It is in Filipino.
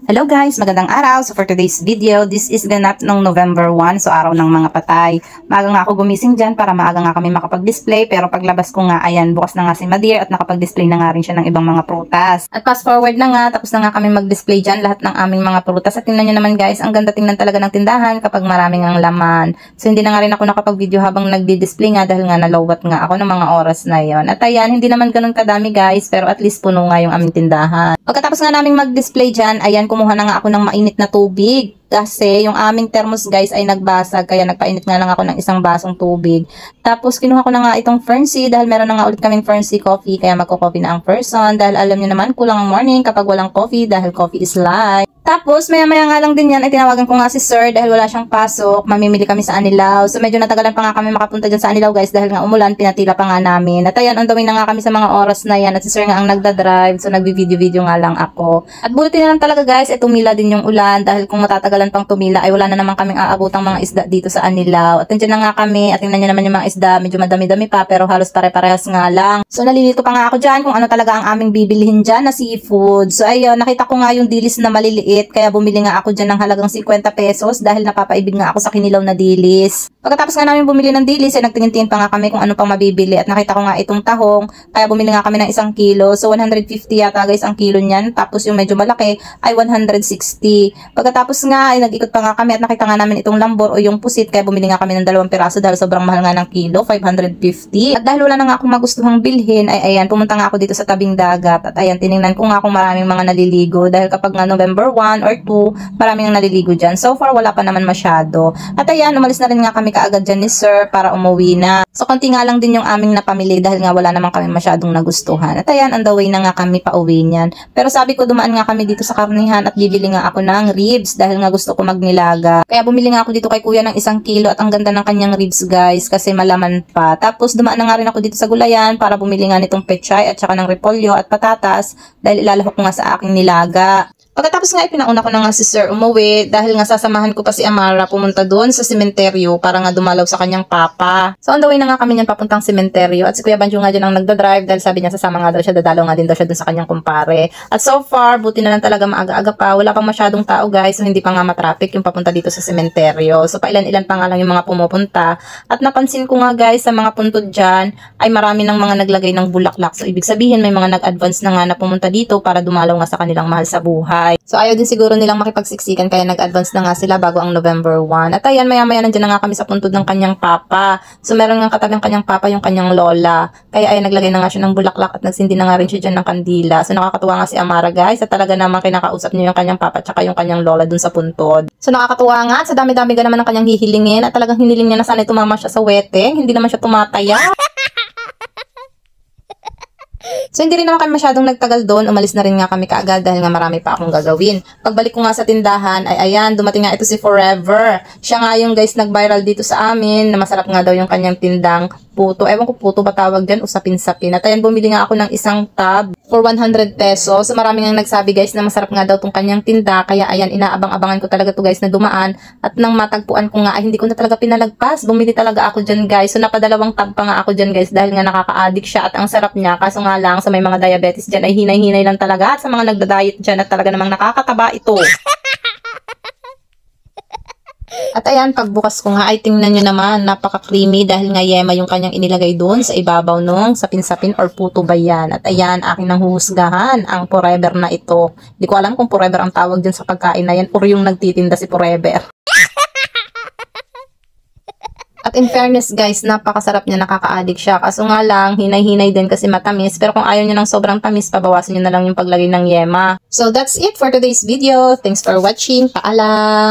Hello guys, magandang araw. So for today's video, this is ganap ng November 1, so araw ng mga patay. Maaga nga ako gumising dyan para maaga nga kami makapag-display, pero paglabas ko nga, ayan, bukas na nga si Madir at nakapag-display na nga rin siya ng ibang mga prutas. At fast forward na nga, tapos na nga kami mag-display dyan lahat ng aming mga prutas. At tingnan nyo naman guys, ang ganda tingnan talaga ng tindahan kapag maraming ang laman. So hindi na nga rin ako nakapag-video habang nagdi-display nga dahil nga nalowat nga ako ng mga oras na yon. At ayan, hindi naman ganun kadami guys, pero at least puno nga yung aming tindahan. Pagkatapos nga naming mag-display dyan, ayan, kumuha na nga ako ng mainit na tubig. Kasi yung aming thermos guys ay nagbasag, kaya nagpainit nga lang ako ng isang basong tubig. Tapos kinuha ko na nga itong Fernsey dahil meron na nga ulit kaming Fernsey coffee, kaya magko-coffee na ang person. Dahil alam nyo naman, kulang ang morning kapag walang coffee dahil coffee is life. Tapos maya-maya nga lang din yan ay tinawagan ko nga si sir dahil wala siyang pasok. Mamimili kami sa Anilao. So medyo natagalan pa nga kami makapunta dyan sa Anilao guys dahil nga umulan, pinatila pa nga namin. At ayan, on the way na nga kami sa mga oras na yan at si sir nga ang nagdadrive. So nagbi-video-video nga lang ako. At buti na lang talaga guys, tumila din yung ulan dahil kung matatagalan pang tumila ay wala na naman kaming aabutang mga isda dito sa Anilao. At nandiyan na nga kami at tingnan nyo naman yung mga isda. Medyo madami-dami pa pero halos pare-parehas nga lang. So nalilito pa nga ako dyan kung ano talaga ang aming bibilihin dyan na seafood. So ayun, nakita ko nga yung dilis na maliliit. Kaya bumili nga ako dyan ng halagang 50 pesos dahil napapaibig nga ako sa kinilaw na dilis. Pagkatapos nga namin bumili ng dilis, ay nagtingin-tingin pa nga kami kung ano pang mabibili at nakita ko nga itong tahong, kaya bumili nga kami ng 1 kilo. So 150 yata guys ang kilo niyan, tapos yung medyo malaki ay 160. Pagkatapos nga ay nag-ikot pa nga kami at nakita nga namin itong lambor o yung pusit, kaya bumili nga kami ng 2 piraso dahil sobrang mahal nga ng kilo, 550. At dahil wala na nga akong magustuhang bilhin, ay ayan, pumunta nga ako dito sa tabing dagat at ayan, tiningnan ko nga kung maraming mga naliligo dahil kapag nga November 1 or 2, maraming ang naliligo dyan. So far, wala pa naman masyado. At ayan, umalis na rin nga kami kaagad dyan ni sir para umuwi na. So, konti nga lang din yung aming napamili dahil nga wala naman kami masyadong nagustuhan. At ayan, on the way na nga kami pa uwi niyan. Pero sabi ko, dumaan nga kami dito sa karnihan at bibili nga ako ng ribs dahil nga gusto ko magnilaga. Kaya bumili nga ako dito kay kuya ng 1 kilo at ang ganda ng kanyang ribs guys kasi malaman pa. Tapos dumaan na nga rin ako dito sa gulayan para bumili nga nitong pechay at saka ng repolyo at patatas dahil ilalahok ko nga sa aking nilaga. Pagkatapos nga ipinauna ko na nga si sir umuwi dahil nga sasamahan ko pa si Amara pumunta doon sa sementeryo para nga dumalaw sa kanyang papa. So on the way na nga kami niyan papuntang sementeryo at si Kuya Banjo nga dyan ang nagdadrive dahil sabi niya sasama nga daw siya, dadalaw nga din daw siya doon sa kanyang kumpare. At so far, buti na lang talaga maaga-aga pa, wala pang masyadong tao guys, so hindi pa nga matraffic yung papunta dito sa sementeryo. So pailan-ilan pa nga lang yung mga pumupunta at napansin ko nga guys sa mga puntod dyan ay marami ng mga naglagay ng bulaklak. So ibig sabihin may mga nag-advance na nga na pumunta dito para dumalaw nga sa kanilang mahal sa buhay. So ayaw din siguro nilang makipagsiksikan kaya nag-advance na nga sila bago ang November 1. At ayan, maya-maya nandiyan na nga kami sa puntod ng kanyang papa. So meron nga katabing kanyang papa yung kanyang lola. Kaya ay naglagay na nga siya ng bulaklak at nagsindi na nga rin siya dyan ng kandila. So nakakatuwa nga si Amara guys at talaga naman kinakausap niya yung kanyang papa at saka yung kanyang lola dun sa puntod. So nakakatuwa nga at sa dami-dami ka naman ng kanyang hihilingin at talagang hiniling niya na sana tumama siya sa weteng. Hindi naman siya tumataya. So hindi rin naman kami masyadong nagtagal doon, umalis na rin nga kami kaagad dahil nga marami pa akong gagawin. Pagbalik ko nga sa tindahan ay ayan, dumating nga ito si Forever. Siya nga yung guys nag-viral dito sa amin na masarap nga daw yung kanyang tindang puto. Ewan ko puto ba tawag dyan o sapin-sapin. At ayan, bumili nga ako ng 1 tub for 100 pesos. So maraming nga nagsabi guys na masarap nga daw tong kanyang tinda. Kaya ayan, inaabang-abangan ko talaga to guys na dumaan. At nang matagpuan ko nga ay hindi ko na talaga pinalagpas. Bumili talaga ako dyan guys. So napadalawang tub pa nga ako dyan guys dahil nga nakaka-addict siya at ang sarap niya. Kaso nga lang sa may mga diabetes dyan ay hinay-hinay lang talaga. At sa mga nagda-diet dyan at talaga namang nakakataba ito. At ayan, pagbukas ko nga ay tingnan nyo naman, napaka-creamy dahil nga yema yung kanyang inilagay doon sa ibabaw nung sapin-sapin or puto ba yan. At ayan, aking nang huhusgahan ang Forever na ito. Hindi ko alam kung Forever ang tawag dyan sa pagkain na yan or yung nagtitinda si Forever. At in fairness guys, napakasarap niya, nakaka-addict siya. Kaso nga lang, hinay-hinay din kasi matamis. Pero kung ayaw niyo ng sobrang tamis, pabawasan niyo na lang yung paglagay ng yema. So that's it for today's video. Thanks for watching. Paalam!